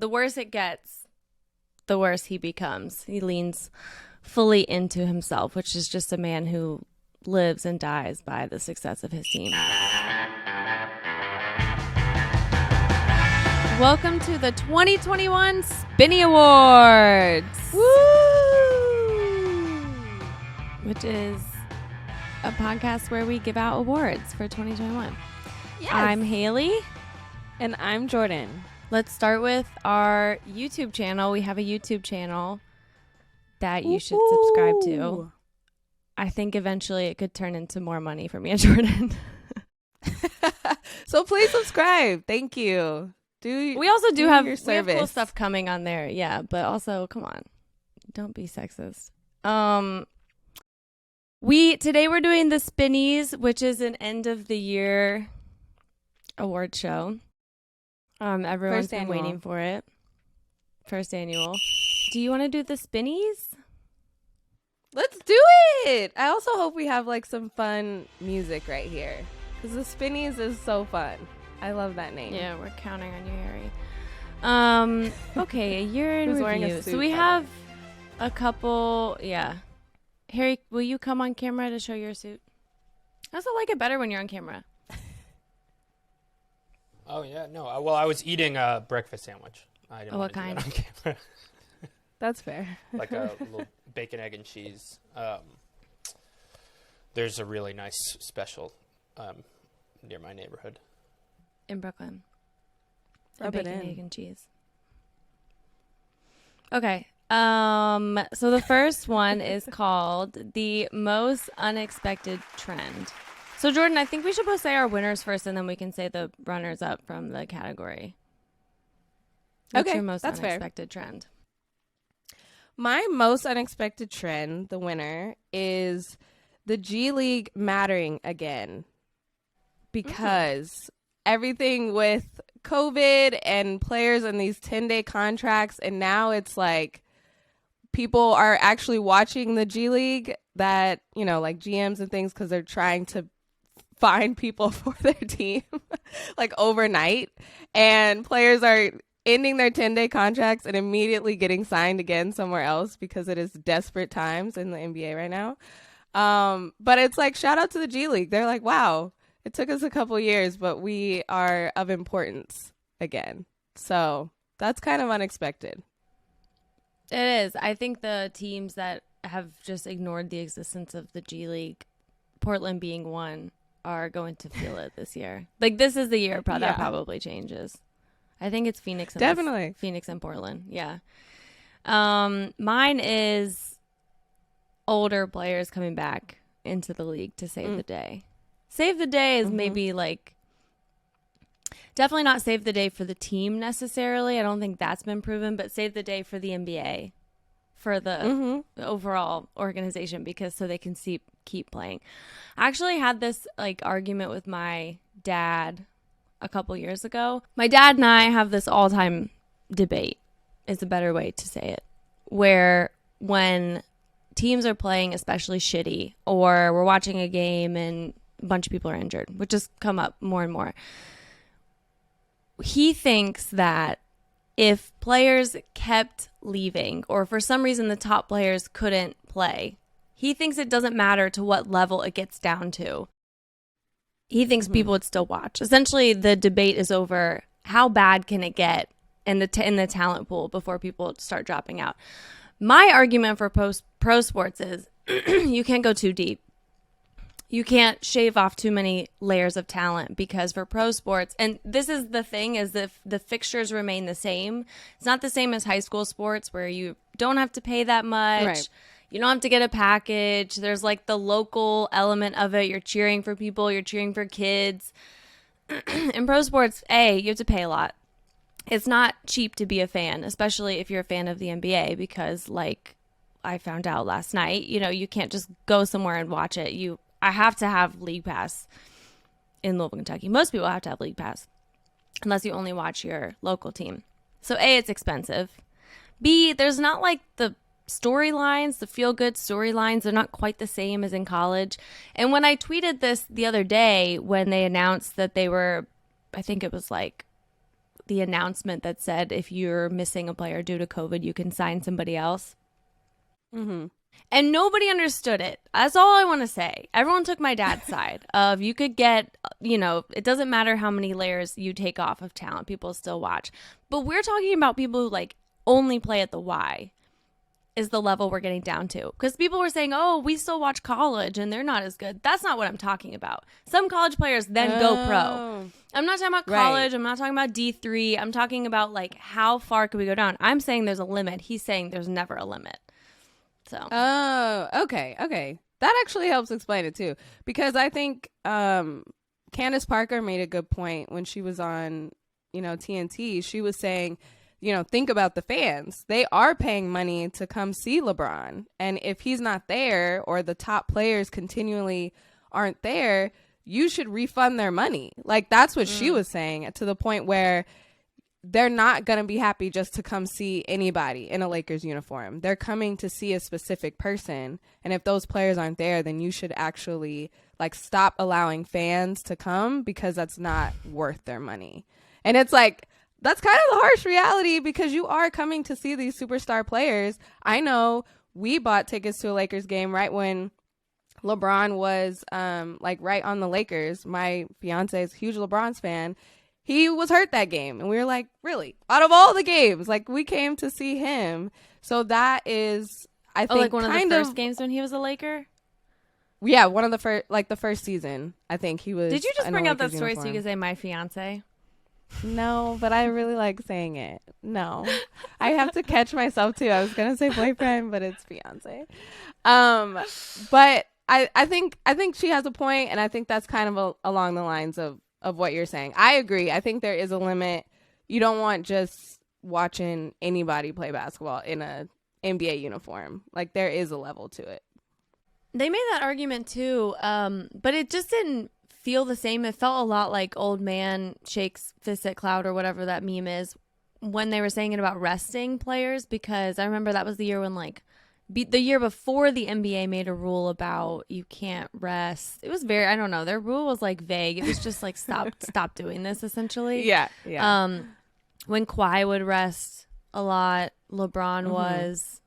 the worse it gets, the worse he becomes. He leans fully into himself, which is just a man who lives and dies by the success of his team. Welcome to the 2021 Spinny Awards. Woo! Which is a podcast where we give out awards for 2021. Yes. I'm Haley. And I'm Jordan. Let's start with our YouTube channel. We have a YouTube channel that you should subscribe to. I think eventually it could turn into more money for me and Jordan. So please subscribe. Thank you. We also do have, your we have cool service. stuff coming on there. Yeah, but also, come on. Don't be sexist. Today we're doing the Spinnies, which is an end of the year award show. Everyone's been waiting for it. First annual. Do you want to do the Spinnies? Let's do it. I also hope we have like some fun music right here, because the Spinnies is so fun. I love that name. Yeah, we're counting on you, Harry. Okay, a year in Who's wearing a review. suit, So we by the have way? a couple, yeah. Harry, will you come on camera to show your suit? I also like it better when you're on camera. Oh, yeah. No. Well, I was eating a breakfast sandwich. I didn't What want to do kind? that on camera. That's fair. Like a little bacon, egg, and cheese. There's a really nice special near my neighborhood. In Brooklyn. Rub it bacon, in. egg, and cheese. Okay. So the first one is called The Most Unexpected Trend. So Jordan, I think we should both say our winners first, and then we can say the runners up from the category. What's Okay, your most that's fair. unexpected trend? My most unexpected trend, the winner, is the G League mattering again, because everything with COVID and players and these 10-day contracts, and now it's like people are actually watching the G League, that, you know, like GMs and things, because they're trying to find people for their team like overnight, and players are ending their 10-day contracts and immediately getting signed again somewhere else because it is desperate times in the NBA right now. But it's like, shout out to the G League. They're like, wow, it took us a couple years, but we are of importance again. So that's kind of unexpected. It is. I think the teams that have just ignored the existence of the G League, Portland being one, are going to feel it this year. Like, this is the year that Yeah. probably changes. I think it's Phoenix and Definitely. Phoenix and Portland. Yeah. Mine is older players coming back into the league to save the day. Save the day is maybe like, definitely not save the day for the team necessarily. I don't think that's been proven, but save the day for the NBA, for the overall organization, because so they can keep playing. I actually had this like argument with my dad a couple years ago. My dad and I have this all-time debate, is a better way to say it, where when teams are playing especially shitty, or we're watching a game and a bunch of people are injured, which has come up more and more, he thinks that if players kept leaving, or for some reason the top players couldn't play, he thinks it doesn't matter to what level it gets down to. He thinks people would still watch. Essentially, the debate is over how bad can it get in the talent pool before people start dropping out. My argument for pro sports is you can't go too deep. You can't shave off too many layers of talent, because for pro sports, and this is the thing, is the fixtures remain the same. It's not the same as high school sports where you don't have to pay that much. Right. You don't have to get a package. There's like the local element of it. You're cheering for people. You're cheering for kids. In pro sports, you have to pay a lot. It's not cheap to be a fan, especially if you're a fan of the NBA, because like I found out last night, you know, you can't just go somewhere and watch it. I have to have League Pass in Louisville, Kentucky. Most people have to have League Pass unless you only watch your local team. So A, it's expensive. B, there's not like the storylines, the feel-good storylines. They're not quite the same as in college. And when I tweeted this the other day, when they announced that they were, I think it was like the announcement that said if you're missing a player due to COVID, you can sign somebody else. Mm-hmm. And nobody understood it. That's all I want to say. Everyone took my dad's side of you could get, it doesn't matter how many layers you take off of talent, people still watch. But we're talking about people who like only play at the Y is the level we're getting down to. Because people were saying, oh, we still watch college and they're not as good. That's not what I'm talking about. Some college players then go pro. I'm not talking about college. Right. I'm not talking about D3. I'm talking about like how far can we go down? I'm saying there's a limit. He's saying there's never a limit. So. Oh, okay. That actually helps explain it too, because I think Candace Parker made a good point when she was on, TNT. She was saying, think about the fans. They are paying money to come see LeBron, and if he's not there or the top players continually aren't there, you should refund their money. Like that's what she was saying, to the point where they're not going to be happy just to come see anybody in a Lakers uniform. They're coming to see a specific person. And if those players aren't there, then you should actually like stop allowing fans to come, because that's not worth their money. And it's like, that's kind of the harsh reality, because you are coming to see these superstar players. I know we bought tickets to a Lakers game right when LeBron was right on the Lakers. My fiance is a huge LeBron's fan. He was hurt that game. And we were like, really? Out of all the games, like we came to see him. So that is, I think, like one of the first games when he was a Laker? Yeah, one of the first, like the first season, I think he was. Did you just bring up that story uniform. so you could say my fiance? No, but I really like saying it. No, I have to catch myself too. I was going to say boyfriend, but it's fiance. But I think she has a point, and I think that's kind of along the lines of what you're saying. I agree. I think there is a limit. You don't want just watching anybody play basketball in a NBA uniform. Like there is a level to it. They made that argument too, but it just didn't feel the same. It felt a lot like old man shakes fist at cloud or whatever that meme is when they were saying it about resting players, because I remember that was the year when the year before the NBA made a rule about you can't rest. It was very, I don't know, their rule was like vague. It was just like stop doing this essentially. Yeah. When Kawhi would rest a lot, LeBron was,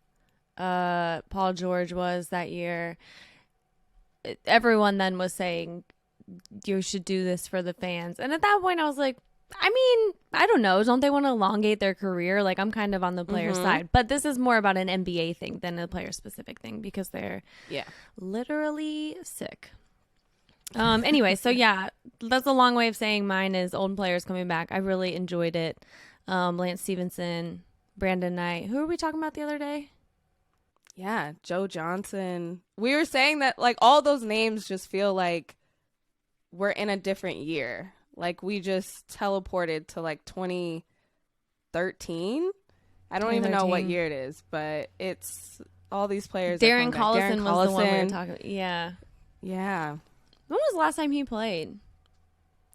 Paul George was that year. Everyone then was saying you should do this for the fans. And at that point I was like, I mean, I don't know. Don't they want to elongate their career? Like, I'm kind of on the player side. But this is more about an NBA thing than a player-specific thing, because they're literally sick. Anyway, so yeah, that's a long way of saying mine is old players coming back. I really enjoyed it. Lance Stevenson, Brandon Knight. Who were we talking about the other day? Yeah, Joe Johnson. We were saying that, like, all those names just feel like we're in a different year. Like we just teleported to like 2013. I don't even know what year it is, but it's all these players. Darren Collison was the one we were talking about. Yeah. Yeah. When was the last time he played?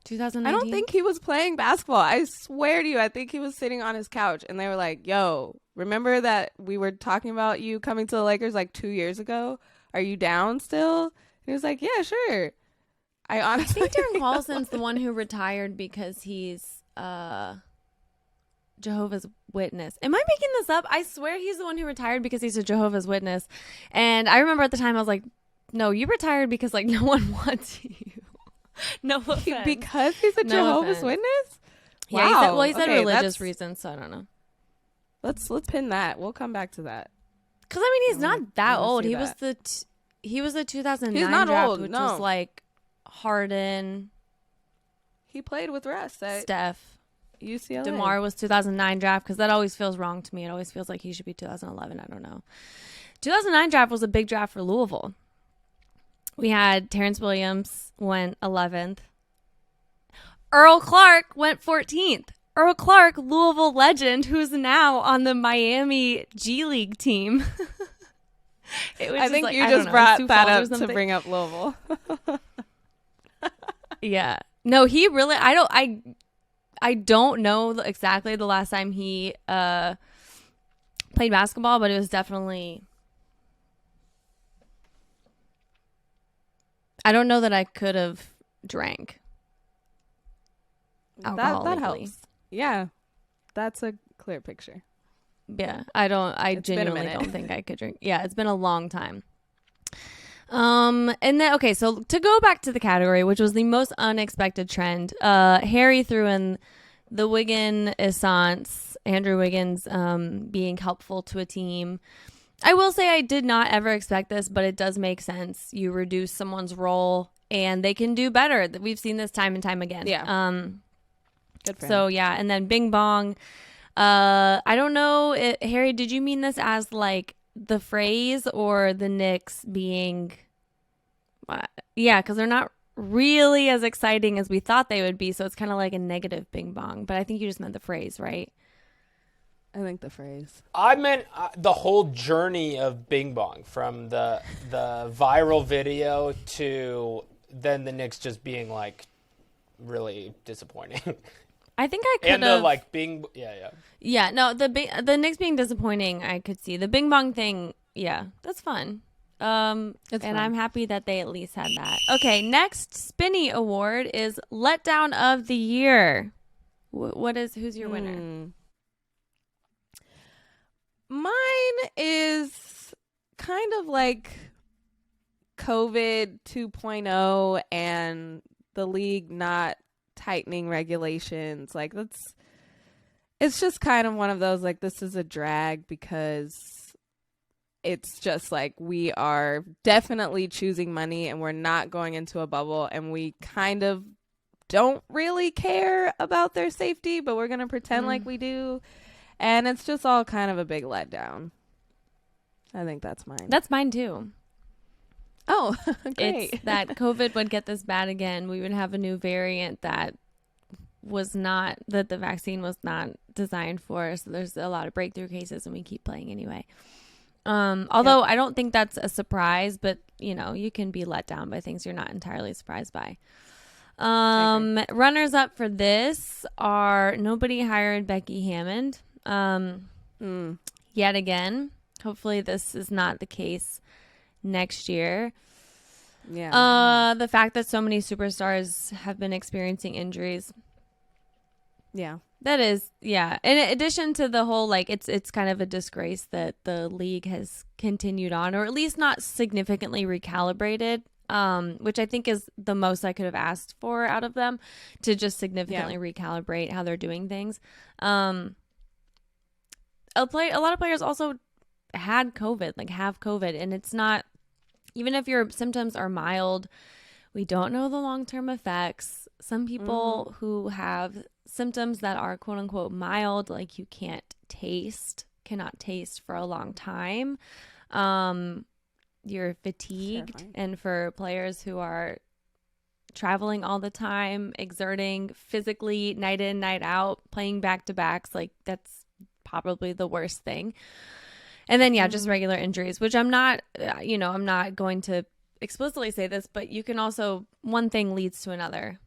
2019? I don't think he was playing basketball. I swear to you, I think he was sitting on his couch and they were like, yo, remember that we were talking about you coming to the Lakers like 2 years ago? Are you down still? And he was like, yeah, sure. I think Darren Collison's the one who retired because he's Jehovah's Witness. Am I making this up? I swear he's the one who retired because he's a Jehovah's Witness. And I remember at the time I was like, no, you retired because like no one wants you. No offense. Because he's a Jehovah's Witness? Yeah, he said religious reasons, so I don't know. Let's pin that. We'll come back to that. Because I mean, he's not that old. He was the 2009 he's not draft, old, which no. was like Harden. He played with Russ at Steph. UCLA. DeMar was 2009 draft, because that always feels wrong to me. It always feels like he should be 2011. I don't know. 2009 draft was a big draft for Louisville. We had Terrence Williams went 11th. Earl Clark went 14th. Earl Clark, Louisville legend, who's now on the Miami G League team. I think you just brought that up to bring up Louisville. Yeah. No, he really, I don't know exactly the last time he played basketball, but it was definitely, I don't know that I could have drank alcohol that legally. helps. Yeah. that's a clear picture. Yeah, I genuinely don't think I could drink. Yeah, it's been a long time. And then, okay, so to go back to the category, which was the most unexpected trend, Harry threw in the Wiggin essence, Andrew Wiggins being helpful to a team. I will say I did not ever expect this, but it does make sense. You reduce someone's role and they can do better. We've seen this time and time again. Yeah. Good for so him. yeah, and then Bing Bong. I don't know, Harry, did you mean this as like the phrase or the Knicks being, yeah, because they're not really as exciting as we thought they would be. So it's kind of like a negative Bing Bong, but I think you just meant the phrase, right? I think the phrase. I meant the whole journey of Bing Bong, from the viral video to then the Knicks just being like really disappointing. I think I could have. And the like Bing, yeah. Yeah, no, the Knicks being disappointing, I could see. The Bing Bong thing, yeah, that's fun. And fun. I'm happy that they at least had that. Okay, next Spinny award is Letdown of the Year. Who's your winner? Mine is kind of like COVID 2.0 and the league not tightening regulations. Like, it's just kind of one of those, like, this is a drag because it's just like we are definitely choosing money and we're not going into a bubble and we kind of don't really care about their safety, but we're going to pretend like we do. And it's just all kind of a big letdown. I think that's mine. That's mine too. Oh, great. It's that COVID would get this bad again. We would have a new variant that the vaccine was not designed for. So there's a lot of breakthrough cases and we keep playing anyway. Although I don't think that's a surprise, but you can be let down by things you're not entirely surprised by. Runners up for this are nobody hired Becky Hammond. Yet again. Hopefully this is not the case next year. Yeah. The fact that so many superstars have been experiencing injuries. Yeah. That is, yeah. In addition to the whole, like, it's kind of a disgrace that the league has continued on, or at least not significantly recalibrated, which I think is the most I could have asked for out of them, to just significantly recalibrate how they're doing things. A lot of players also have COVID, and it's not, even if your symptoms are mild, we don't know the long-term effects. Some people who have symptoms that are quote unquote mild, like you cannot taste for a long time. You're fatigued. And for players who are traveling all the time, exerting physically night in, night out, playing back-to-backs, like that's probably the worst thing. And then, just regular injuries, which I'm not going to explicitly say this, but you can also, one thing leads to another.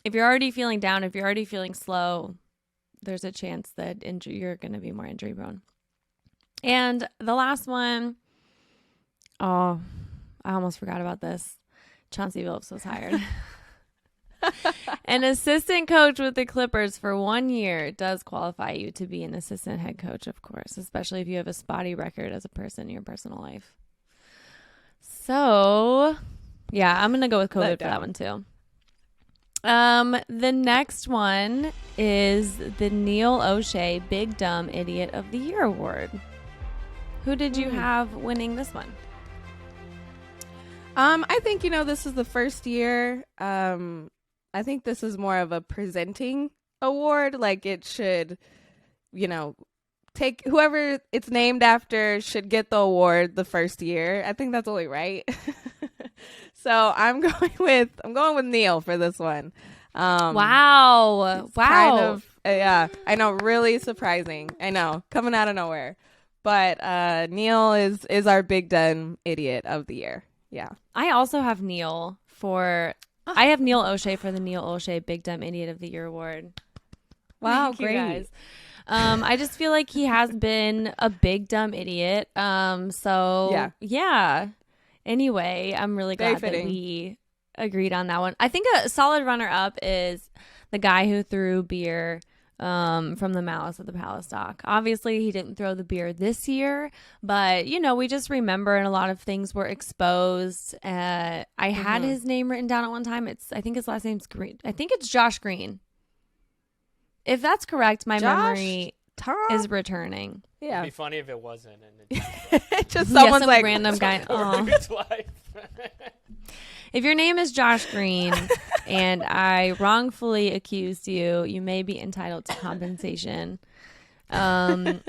If you're already feeling down, if you're already feeling slow, there's a chance that you're going to be more injury prone. And the last one, I almost forgot about this. Chauncey Billups was hired. An assistant coach with the Clippers for 1 year does qualify you to be an assistant head coach, of course, especially if you have a spotty record as a person in your personal life. So, yeah, I'm going to go with COVID for that one too. The next one is the Neil Olshey Big Dumb Idiot of the Year award. Who did you have winning this one? I think, this is the first year. I think this is more of a presenting award. Like, it should, take whoever it's named after should get the award the first year. I think that's only right. So I'm going with Neil for this one. Wow. Kind of, yeah, I know, really surprising. I know, coming out of nowhere. But Neil is our Big Dumb Idiot of the Year. Yeah. I also have Neil I have Neil Olshey for the Neil Olshey Big Dumb Idiot of the Year award. Wow, Thank you, great. guys. I just feel like he has been a big dumb idiot. So yeah. Anyway, I'm really glad that we agreed on that one. I think a solid runner up is the guy who threw beer from the Malice of the Palace doc. Obviously, he didn't throw the beer this year, but, you know, we just remember, and a lot of things were exposed. I had his name written down at one time. I think his last name's Green. I think it's Josh Green. If that's correct, my memory is returning. Yeah. It'd be funny if it wasn't. And just someone's some like random guy. Dude's life. If your name is Josh Green and I wrongfully accused you, you may be entitled to compensation. We'll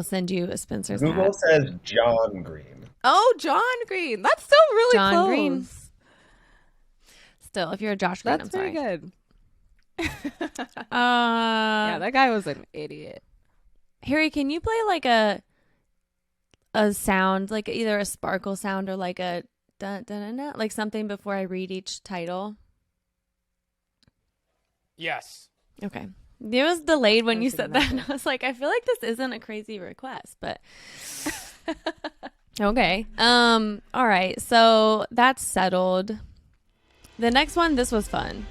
send you a Spinsters Google hat. says John Green. Oh, John Green. That's still really John close. Green. Still, if you're a Josh Green, That's I'm very sorry. good. Yeah, That guy was an idiot. Harry, can you play like a sound, like either a sparkle sound or like a dun, dun, dun, dun, like something before I read each title? Yes. Okay. It was delayed when I was you said thinking that. And I was like, I feel like this isn't a crazy request, but okay. All right. So that's settled. The next one, this was fun.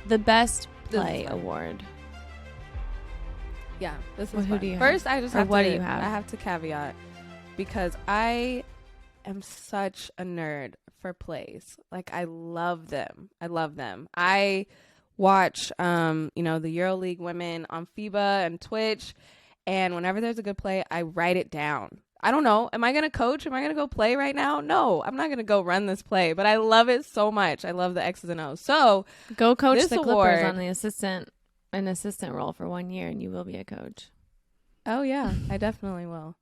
The Best Play Award. Yeah, this is Well, who fun. do you First, have? I just Or have what to. do you have? I have to caveat because I am such a nerd for plays. Like I love them. I watch, the EuroLeague women on FIBA and Twitch, and whenever there's a good play, I write it down. I don't know. Am I going to coach? Am I going to go play right now? No, I'm not going to go run this play, but I love it so much. I love the X's and O's. So Go coach this the Clippers award- on an assistant role for 1 year, and you will be a coach. Oh, yeah, I definitely will.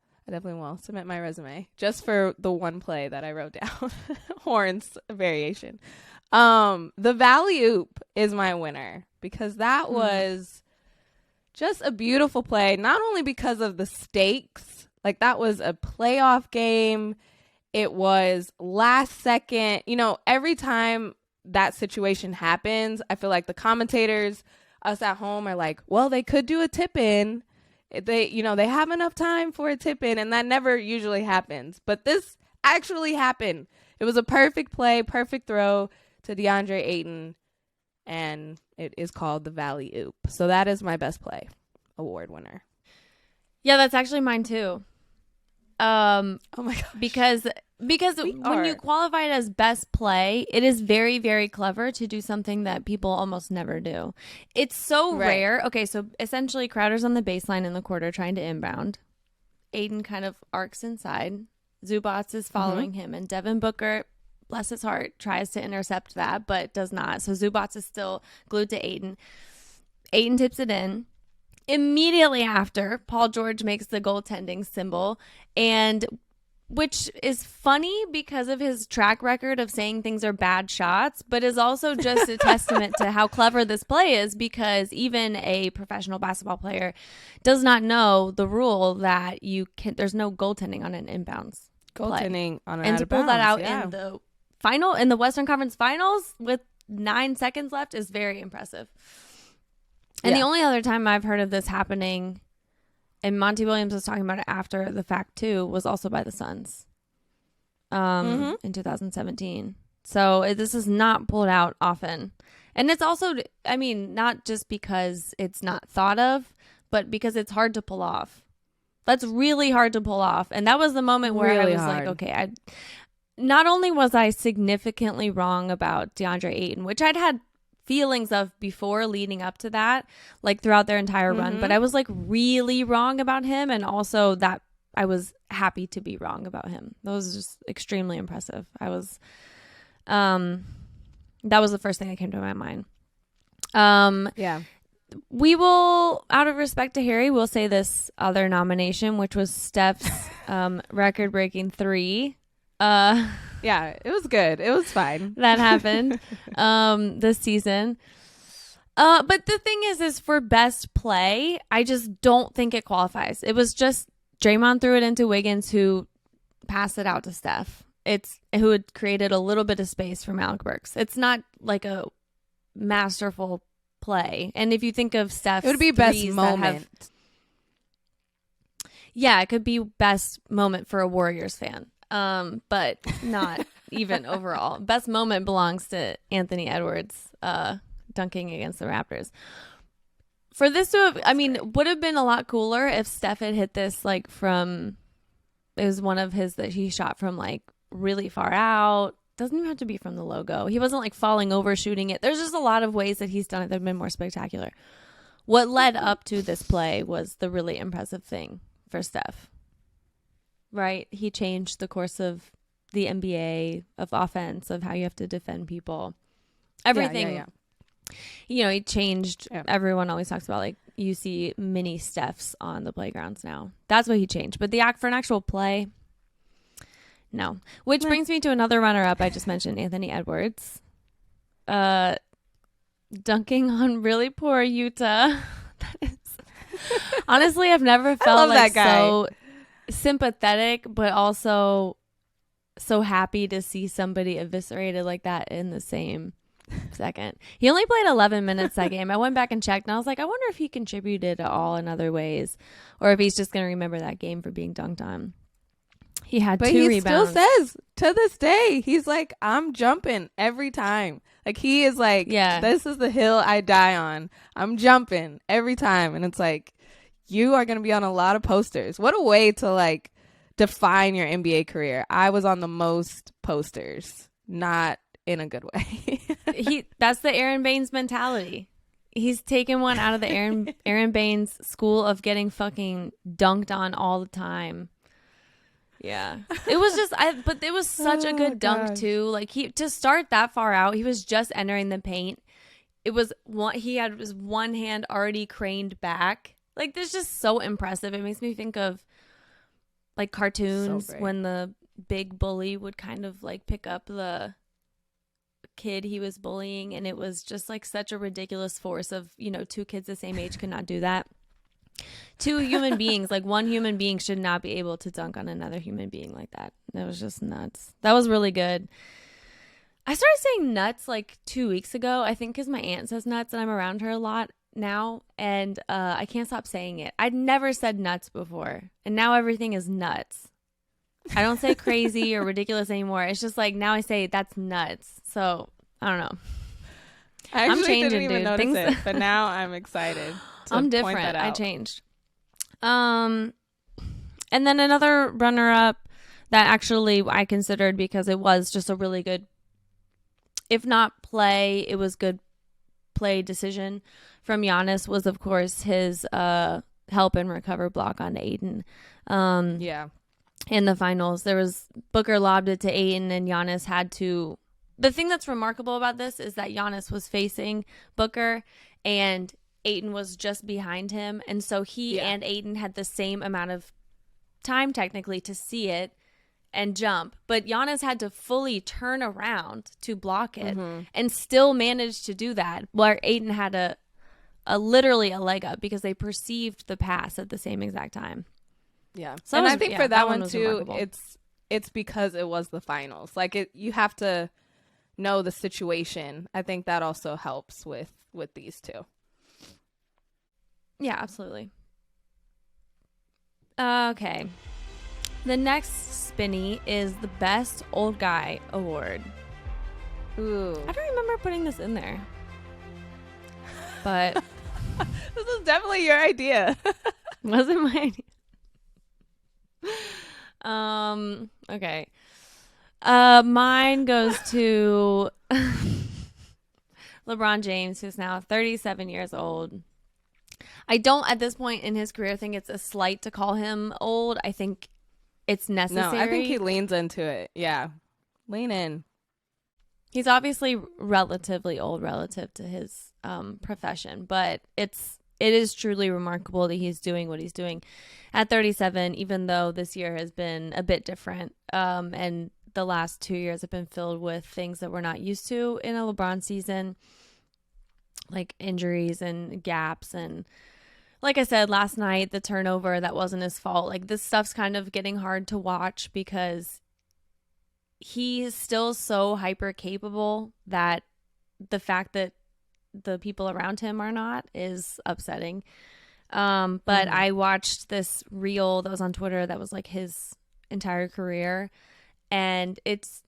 Submit my resume just for the one play that I wrote down. Horns variation. The Valley Oop is my winner because that was just a beautiful play. Not only because of the stakes, like that was a playoff game. It was last second. You know, every time that situation happens, I feel like the commentators, us at home, are like, well, they could do a tip in. They have enough time for a tip in, and that never usually happens. But this actually happened. It was a perfect play, perfect throw to DeAndre Ayton, and it is called the Valley Oop. So that is my Best Play Award winner. Yeah, that's actually mine too. Oh my gosh. Because when you qualify it as best play, it is very, very clever to do something that people almost never do. It's so rare. Okay, so essentially Crowder's on the baseline in the quarter trying to inbound. Aiden kind of arcs inside. Zubats is following him, and Devin Booker, bless his heart, tries to intercept that, but does not. So Zubats is still glued to Aiden. Aiden tips it in. Immediately after, Paul George makes the goaltending symbol, and which is funny because of his track record of saying things are bad shots, but is also just a testament to how clever this play is, because even a professional basketball player does not know the rule that there's no goaltending on an inbounds Goaltending on an and out to of pull that bounds, out in the Western Conference Finals with 9 seconds left is very impressive. And the only other time I've heard of this happening, and Monty Williams was talking about it after the fact too, was also by the Suns in 2017. So this is not pulled out often. And it's also, I mean, not just because it's not thought of, but because it's hard to pull off. That's really hard to pull off. And that was the moment where I was like, okay, not only was I significantly wrong about DeAndre Ayton, which I'd had feelings of before leading up to that, like throughout their entire run, but I was like really wrong about him, and also that I was happy to be wrong about him. That was just extremely impressive. That was the first thing that came to my mind. We will, out of respect to Harry, we'll say this other nomination, which was Steph's record-breaking 3. Yeah, it was good. It was fine. That happened this season. But the thing is for best play, I just don't think it qualifies. It was just Draymond threw it into Wiggins, who passed it out to Steph. Who had created a little bit of space for Malik Burks. It's not like a masterful play. And if you think of Steph's, It would be best moment. It could be best moment for a Warriors fan. But not even overall. Best moment belongs to Anthony Edwards dunking against the Raptors. For this to have, I mean, would have been a lot cooler if Steph had hit this like from, it was one of his that he shot from like really far out. Doesn't even have to be from the logo. He wasn't like falling over shooting it. There's just a lot of ways that he's done it that have been more spectacular. What led up to this play was the really impressive thing for Steph. Right? He changed the course of the NBA, of offense, of how you have to defend people. Everything. Yeah. You know, he changed. Everyone always talks about like you see mini Stephs on the playgrounds now. That's what he changed. But for an actual play, no. Which brings me to another runner-up I just mentioned, Anthony Edwards. Dunking on really poor Utah. That is honestly, I've never felt like so sympathetic, but also so happy to see somebody eviscerated like that in the same second. He only played 11 minutes that game. I went back and checked, and I was like, I wonder if he contributed at all in other ways, or if he's just going to remember that game for being dunked on. He had 2 rebounds. But he still says to this day, he's like, I'm jumping every time. Like, he is like, this is the hill I die on. I'm jumping every time. And it's like, you are going to be on a lot of posters. What a way to like define your NBA career. I was on the most posters, not in a good way. That's the Aaron Baines mentality. He's taken one out of the Aaron Baines school of getting fucking dunked on all the time. Yeah. It was just but it was such a good dunk too. Like to start that far out, he was just entering the paint. It was he had his one hand already craned back. Like this is just so impressive. It makes me think of like cartoons when the big bully would kind of like pick up the kid he was bullying, and it was just like such a ridiculous force of, you know, 2 kids the same age could not do that. 2 human beings, like one human being should not be able to dunk on another human being like that. That was just nuts. That was really good. I started saying nuts like 2 weeks ago, I think, because my aunt says nuts and I'm around her a lot now, and I can't stop saying it. I'd never said nuts before, and now everything is nuts. I don't say crazy or ridiculous anymore. It's just like now I say that's nuts. So I don't know. I actually I'm changing, didn't even dude. notice it, but now I'm excited. I'm different. I changed. And then another runner-up that actually I considered because it was just a really good, if not play, it was good play decision from Giannis was, of course, his help and recover block on Aiden. In the finals, there was Booker lobbed it to Aiden, and Giannis had to. The thing that's remarkable about this is that Giannis was facing Booker, and Aiden was just behind him, and so he and Aiden had the same amount of time technically to see it and jump, but Giannis had to fully turn around to block it and still managed to do that, where Aiden had a literally a leg up because they perceived the pass at the same exact time. Yeah. So and I think for that one too, remarkable. it's because it was the finals. Like you have to know the situation. I think that also helps with these two. Yeah, absolutely. Okay. The next Spinny is the Best Old Guy Award. Ooh. I don't remember putting this in there. But this is definitely your idea. Wasn't my idea. Okay. Mine goes to LeBron James, who's now 37 years old. I don't, at this point in his career, think it's a slight to call him old. I think it's necessary. No, I think he leans into it. Yeah. Lean in. He's obviously relatively old relative to his profession, but it is truly remarkable that he's doing what he's doing at 37, even though this year has been a bit different. And the last 2 years have been filled with things that we're not used to in a LeBron season, like injuries and gaps. And like I said last night, the turnover, that wasn't his fault. Like this stuff's kind of getting hard to watch because he is still so hyper capable that the fact that the people around him are not is upsetting. But I watched this reel that was on Twitter that was like his entire career, and it's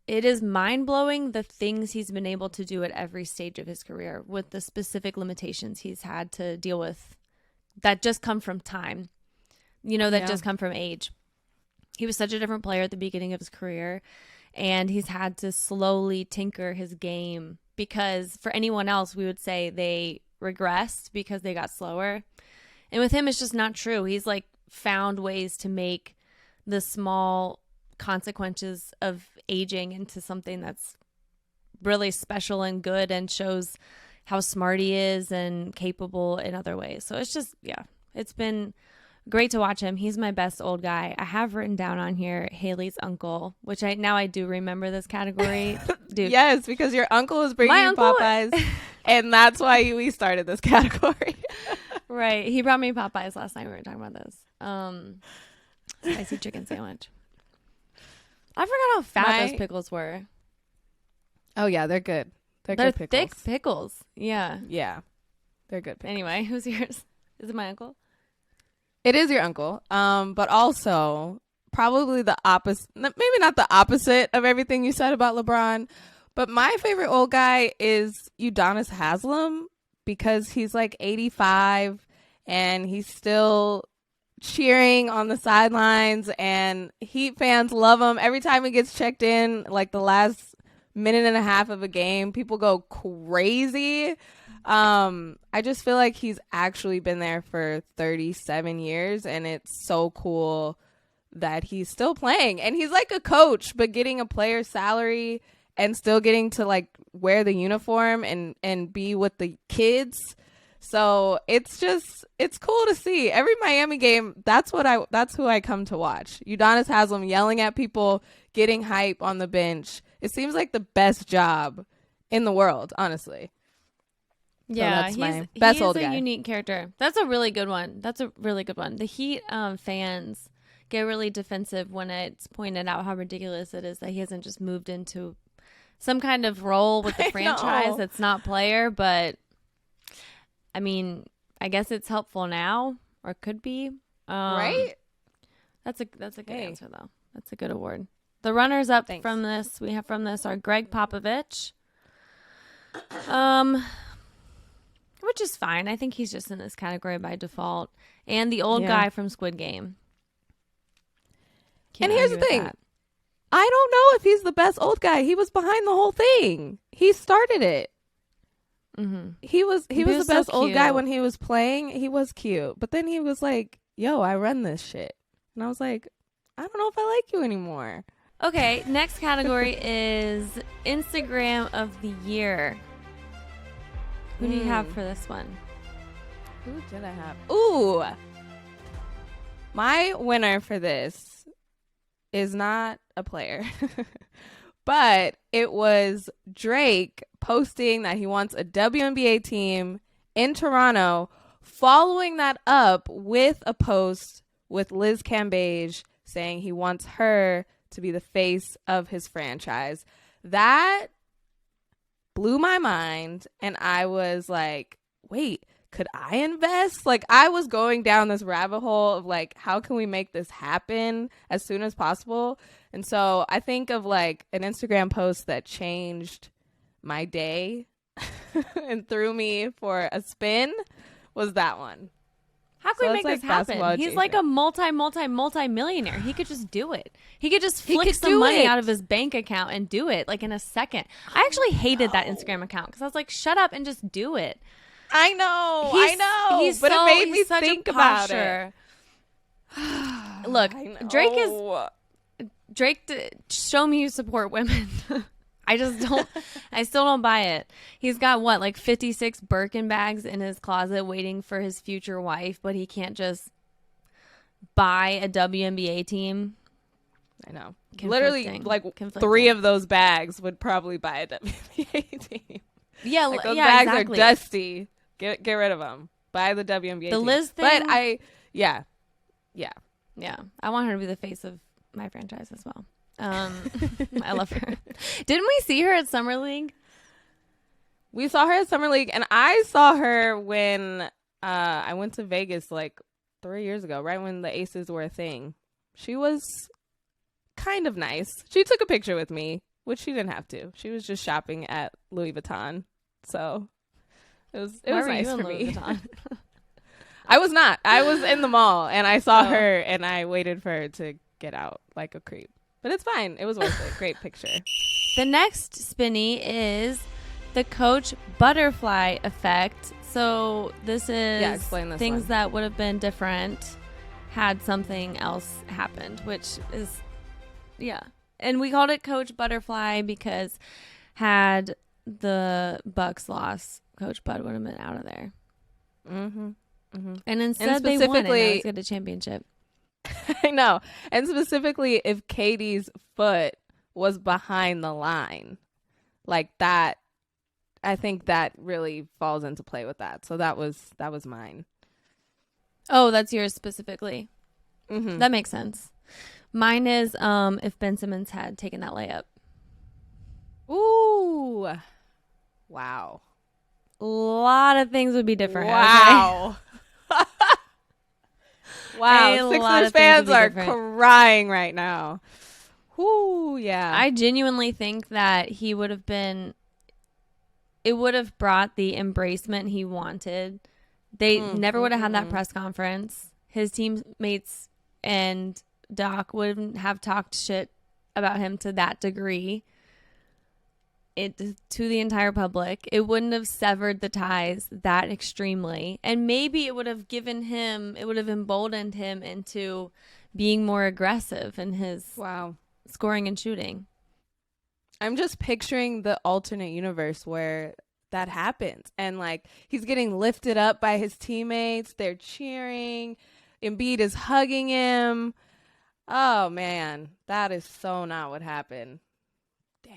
it is mind-blowing the things he's been able to do at every stage of his career with the specific limitations he's had to deal with that just come from time, that just come from age. He was such a different player at the beginning of his career, and he's had to slowly tinker his game because for anyone else, we would say they regressed because they got slower. And with him, it's just not true. He's like found ways to make the small consequences of aging into something that's really special and good and shows how smart he is and capable in other ways. So it's just, it's been great to watch him. He's my best old guy. I have written down on here Haley's uncle, which I do remember this category. Dude. Yes, because your uncle was bringing you Popeyes, and that's why we started this category. Right. He brought me Popeyes last night. We were talking about this. Spicy chicken sandwich. I forgot how fat those pickles were. Oh, yeah, they're good. They're good pickles. Thick pickles. Yeah. Yeah. They're good pickles. Anyway, who's yours? Is it my uncle? It is your uncle. But also probably the opposite, maybe not the opposite of everything you said about LeBron, but my favorite old guy is Udonis Haslem because he's like 85 and he's still cheering on the sidelines, and Heat fans love him. Every time he gets checked in, like the last minute and a half of a game, people go crazy. I just feel like he's actually been there for 37 years, and it's so cool that he's still playing. And he's like a coach, but getting a player's salary and still getting to like wear the uniform and be with the kids. So it's cool to see. Every Miami game, that's who I come to watch. Udonis Haslem yelling at people, getting hype on the bench. It seems like the best job in the world, honestly. Yeah, so that's he's old a guy. Unique character. That's a really good one. The Heat fans get really defensive when it's pointed out how ridiculous it is that he hasn't just moved into some kind of role with the franchise that's not player, but I mean, I guess it's helpful now, or could be. Right? That's a good answer, though. That's a good award. The runners up from this are Greg Popovich, which is fine. I think he's just in this category by default, and the old guy from Squid Game. And here's the thing. I don't know if he's the best old guy. He was behind the whole thing. He started it. Mm-hmm. He was the best old guy when he was playing. He was cute. But then he was like, yo, I run this shit. And I was like, I don't know if I like you anymore. Okay, next category is Instagram of the Year. Who do you have for this one? Who did I have? Ooh. My winner for this is not a player. But it was Drake posting that he wants a WNBA team in Toronto, following that up with a post with Liz Cambage saying he wants her to be the face of his franchise. That blew my mind, and I was like, wait, could I invest? Like, I was going down this rabbit hole of like, how can we make this happen as soon as possible? And so I think of like an Instagram post that changed my day and threw me for a spin was that one. How can we make this happen? He's like a multi-millionaire. He could just do it. He could just flick some money out of his bank account and do it like in a second. I actually hated that Instagram account because I was like, shut up and just do it. I know. But it made me think about it. Look, Drake, show me you support women. I still don't buy it. He's got like 56 Birkin bags in his closet waiting for his future wife, but he can't just buy a WNBA team. I know. Literally, like 3 of those bags would probably buy a WNBA team. Yeah, like those bags are dusty. Get rid of them. Buy the WNBA team. The Liz thing. But yeah. I want her to be the face of my franchise as well. I love her. Didn't we see her at Summer League? We saw her at Summer League, and I saw her when I went to Vegas like 3 years ago, right when the Aces were a thing. She was kind of nice. She took a picture with me which she didn't have to. She was just shopping at Louis Vuitton. So it was Why were nice you in for Louis me. Vuitton? I was not. I was in the mall and I saw her and I waited for her to get out like a creep. But it's fine. It was worth it. Great picture. The next spinny is the Coach butterfly effect. So this is explain this things one. that would have been different had something else happened, which is, yeah. And we called it Coach Butterfly because had the Bucks lost, Coach Bud would have been out of there. Mm-hmm. Mm-hmm. And instead they won and now he's got a championship. I know. And specifically if Katie's foot was behind the line, like that, I think that really falls into play with that. So that was mine. Oh, that's yours specifically. Mm-hmm. That makes sense. Mine is if Ben Simmons had taken that layup. Ooh. Wow. A lot of things would be different. Wow. Okay? Wow. A lot Sixers of things fans would be are different. crying right now. Ooh, yeah. I genuinely think that he would have been, it would have brought the embracement he wanted. They never would have had that press conference. His teammates and Doc wouldn't have talked shit about him to that degree. To the entire public. It wouldn't have severed the ties that extremely. And maybe it would have given him, it would have emboldened him into being more aggressive in his scoring and shooting. I'm just picturing the alternate universe where that happens. And like he's getting lifted up by his teammates. They're cheering. Embiid is hugging him. Oh, man. That is so not what happened. Damn.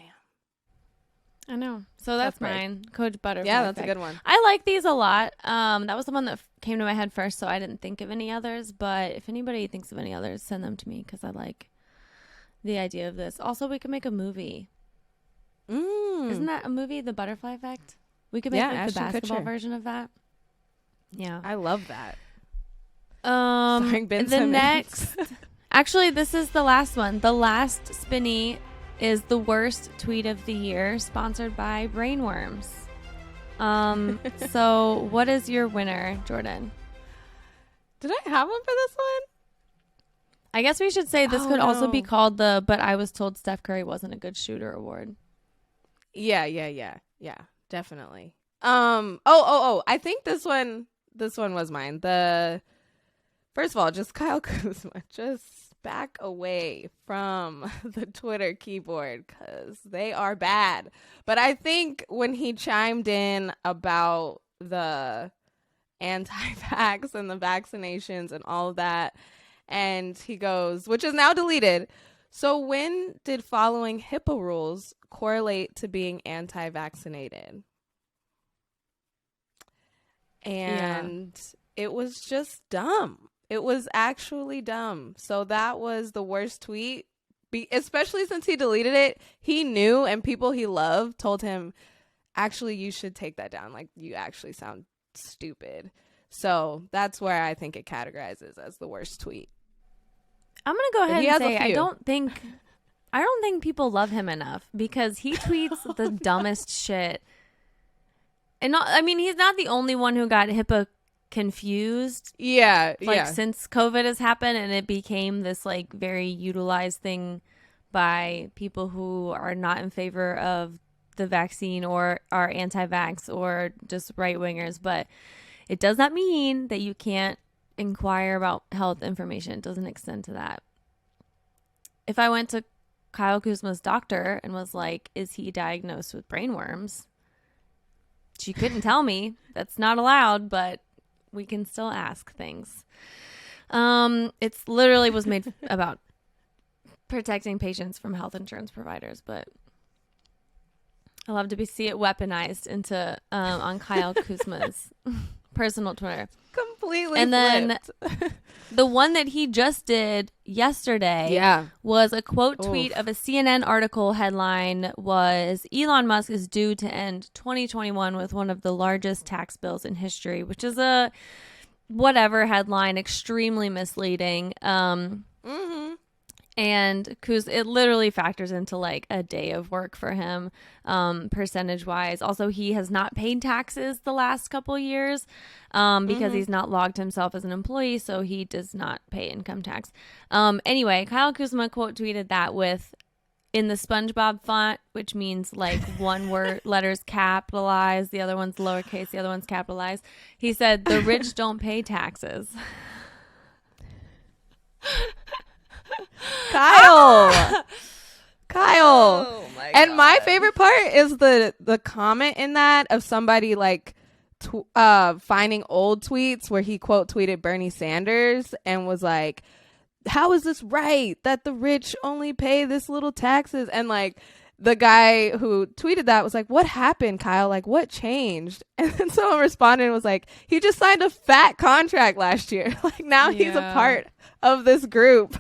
I know. So that's right. mine. Coach Butterfly. Yeah, that's effect. a good one. I like these a lot. That was the one that came to my head first, so I didn't think of any others. But if anybody thinks of any others, send them to me because I like the idea of this. Also, we could make a movie. Isn't that a movie, The Butterfly Effect? We could make like, the Ashton basketball Kutcher. version of that. Yeah. I love that. Starring Ben the Simmons. next. Actually, this is the last one. The last spinny is the worst tweet of the year, sponsored by Brainworms. So what is your winner, Jordan? Did I have one for this one? I guess we should say this could also be no. called the "But I was told Steph Curry wasn't a good shooter" award. Yeah, definitely. I think this one was mine. First of all, just Kyle Kuzma, just back away from the Twitter keyboard because they are bad. But I think when he chimed in about the anti-vax and the vaccinations and all of that, and he goes, which is now deleted. So when did following HIPAA rules correlate to being anti-vaccinated? And it was just dumb. It was actually dumb. So that was the worst tweet, especially since he deleted it. He knew, and people he loved told him, actually, you should take that down. Like, you actually sound stupid. So that's where I think it categorizes as the worst tweet. I'm gonna go ahead He and has a say I few. don't think people love him enough because he tweets the dumbest shit. And he's not the only one who got HIPAA confused. Since COVID has happened and it became this like very utilized thing by people who are not in favor of the vaccine or are anti-vax or just right-wingers. But it does not mean that you can't inquire about health information. It doesn't extend to that. If I went to Kyle Kuzma's doctor and was like, is he diagnosed with brainworms? She couldn't tell me. That's not allowed, but we can still ask things. It's literally was made about protecting patients from health insurance providers, but I love to see it weaponized into on Kyle Kuzma's personal Twitter. Completely And then flipped. the one that he just did yesterday was a quote tweet of a CNN article. Headline was, Elon Musk is due to end 2021 with one of the largest tax bills in history, which is a whatever headline, extremely misleading. And it literally factors into like a day of work for him, percentage wise. Also, he has not paid taxes the last couple years because he's not logged himself as an employee, so he does not pay income tax. Anyway, Kyle Kuzma quote tweeted that with in the SpongeBob font, which means like one word letter's capitalized, the other one's lowercase, the other one's capitalized. He said, "The rich don't pay taxes." Kyle. Kyle. Oh my And God. my favorite part is the comment in that of somebody like finding old tweets where he quote tweeted Bernie Sanders and was like, how is this right that the rich only pay this little taxes? And like the guy who tweeted that was like, what happened, Kyle? Like, what changed? And then someone responded and was like, he just signed a fat contract last year. Like now he's a part of this group.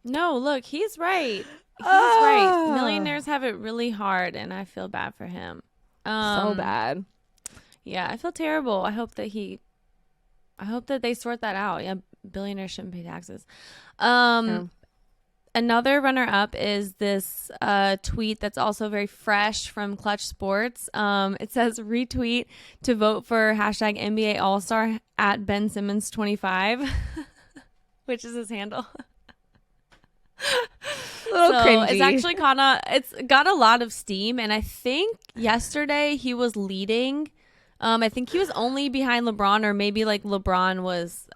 No, look, he's right. He's right. Millionaires have it really hard, and I feel bad for him. So bad. Yeah, I feel terrible. I hope that they sort that out. Yeah, billionaires shouldn't pay taxes. Another runner-up is this tweet that's also very fresh from Clutch Sports. It says, retweet to vote for hashtag NBA All-Star at Ben Simmons 25, which is his handle. Little cringy. It's actually it's got a lot of steam, and I think yesterday he was leading. I think he was only behind LeBron, or maybe like LeBron was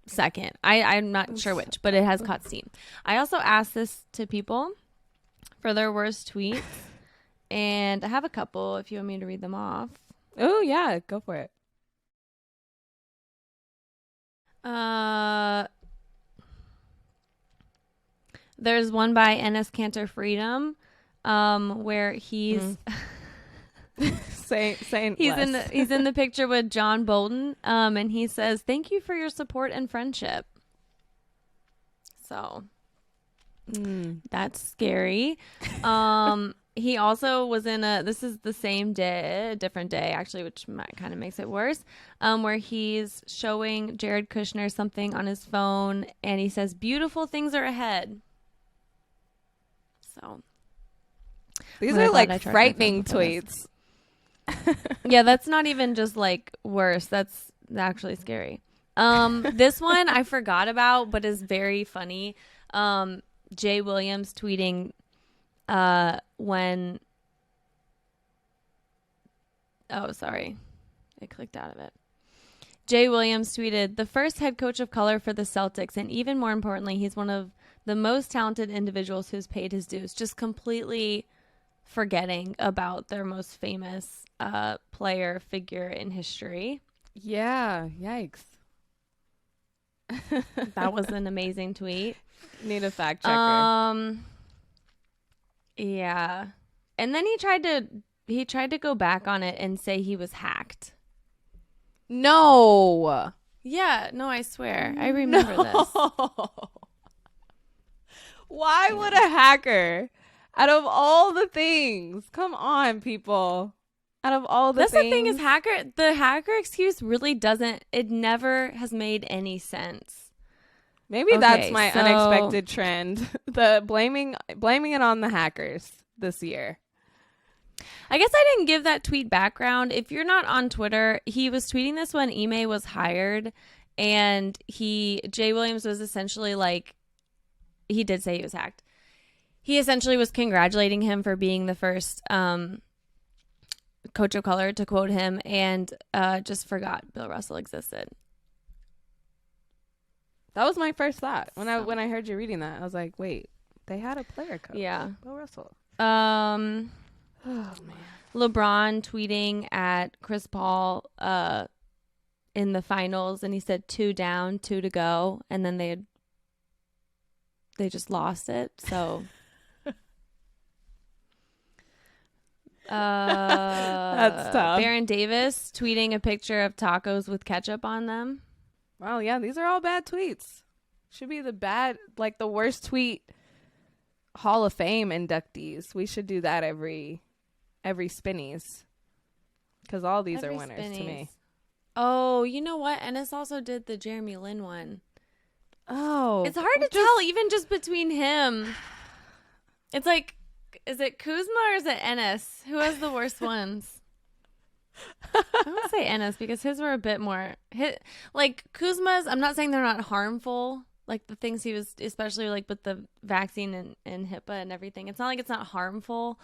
second. I'm not sure which, but it has caught steam. I also asked this to people for their worst tweets, and I have a couple if you want me to read them off. Oh yeah, go for it. There's one by Enes Kanter Freedom, where he's saying he's in the picture with John Bolton, and he says, "Thank you for your support and friendship." So that's scary. He also was in this is the same day, a different day actually, which kind of makes it worse, where he's showing Jared Kushner something on his phone, and he says, "Beautiful things are ahead." So these are like frightening tweets. Yeah, that's not even just like worse. That's actually scary. This one I forgot about, but is very funny. Jay Williams tweeting when sorry, I clicked out of it. Jay Williams tweeted, "The first head coach of color for the Celtics, and even more importantly, he's one of the most talented individuals who's paid his dues." Just completely forgetting about their most famous player figure in history. Yeah, yikes. That was an amazing tweet. Need a fact checker. Yeah. And then he tried to go back on it and say he was hacked. No. Yeah, no, I swear. I remember this. Why would a hacker, out of all the things, come on, people, out of all the That's things. the thing is the hacker excuse really doesn't, it never has made any sense. Maybe that's my unexpected trend. The blaming it on the hackers this year. I guess I didn't give that tweet background. If you're not on Twitter, he was tweeting this when Ime was hired, and Jay Williams was essentially like, he did say he was hacked. He essentially was congratulating him for being the first coach of color, to quote him, and just forgot Bill Russell existed. That was my first thought when I heard you reading that. I was like, wait, they had a player coach. Yeah, Bill Russell. Oh man. LeBron tweeting at Chris Paul in the finals, and he said 2 down, 2 to go, and then they just lost it. So that's tough. Baron Davis tweeting a picture of tacos with ketchup on them. Wow, yeah, these are all bad tweets. Should be the worst tweet Hall of Fame inductees. We should do that every Spinnies, because all these are winners to me. Oh, you know what? Ennis also did the Jeremy Lin one. Oh, It's hard to tell even just between him. It's like, is it Kuzma or is it Ennis? Who has the worst ones? I want to say Ennis because his were a bit more like Kuzma's. I'm not saying they're not harmful, like the things he was, especially like with the vaccine and HIPAA and everything. It's not like it's not harmful,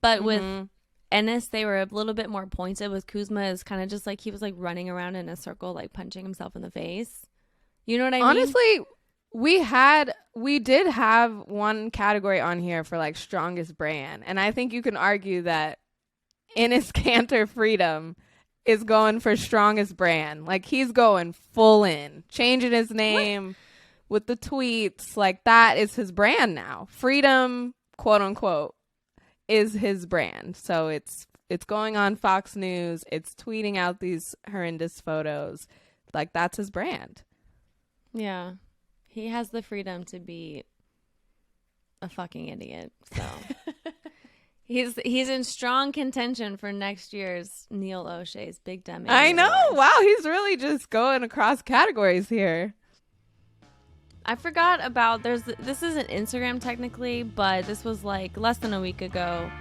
but with Ennis, they were a little bit more pointed. With Kuzma, is kind of just like he was like running around in a circle, like punching himself in the face. You know what I mean? Honestly, we did have one category on here for like strongest brand, and I think you can argue that Enes Kanter Freedom is going for strongest brand. Like he's going full in, changing his name with the tweets. Like that is his brand now. Freedom, quote unquote, is his brand. So it's going on Fox News. It's tweeting out these horrendous photos. Like that's his brand. Yeah. He has the freedom to be a fucking idiot. So he's in strong contention for next year's Neil Olshey's Big Dumb Idiot I know. Award. Wow, he's really just going across categories here. I forgot about this isn't Instagram technically, but this was like less than a week ago.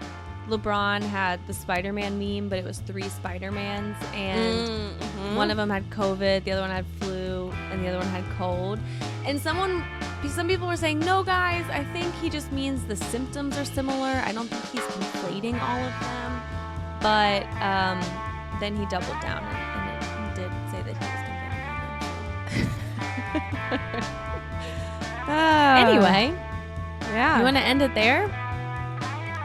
LeBron had the Spider-Man meme, but it was 3 Spider-Mans, and one of them had COVID, the other one had flu, and the other one had cold. And some people were saying, no, guys, I think he just means the symptoms are similar. I don't think he's conflating all of them. But then he doubled down and he did say that he was conflating them. Anyway, yeah. You want to end it there?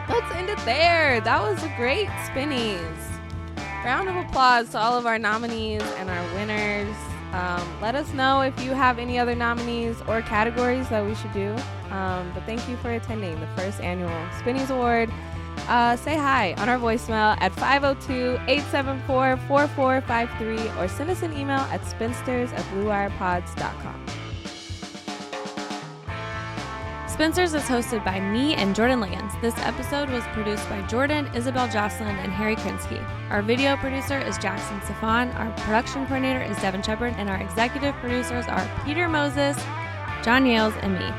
Let's end it there. That was a great Spinnies. Round of applause to all of our nominees and our winners. Let us know if you have any other nominees or categories that we should do. But thank you for attending the first annual Spinnies Award. Say hi on our voicemail at 502-874-4453 or send us an email at spinsters@bluewirepods.com. Spinsters is hosted by me and Jordan Liggins. This episode was produced by Jordan, Isabel Jocelyn, and Harry Krinsky. Our video producer is Jackson Safan. Our production coordinator is Devin Shepard. And our executive producers are Peter Moses, John Yales, and me.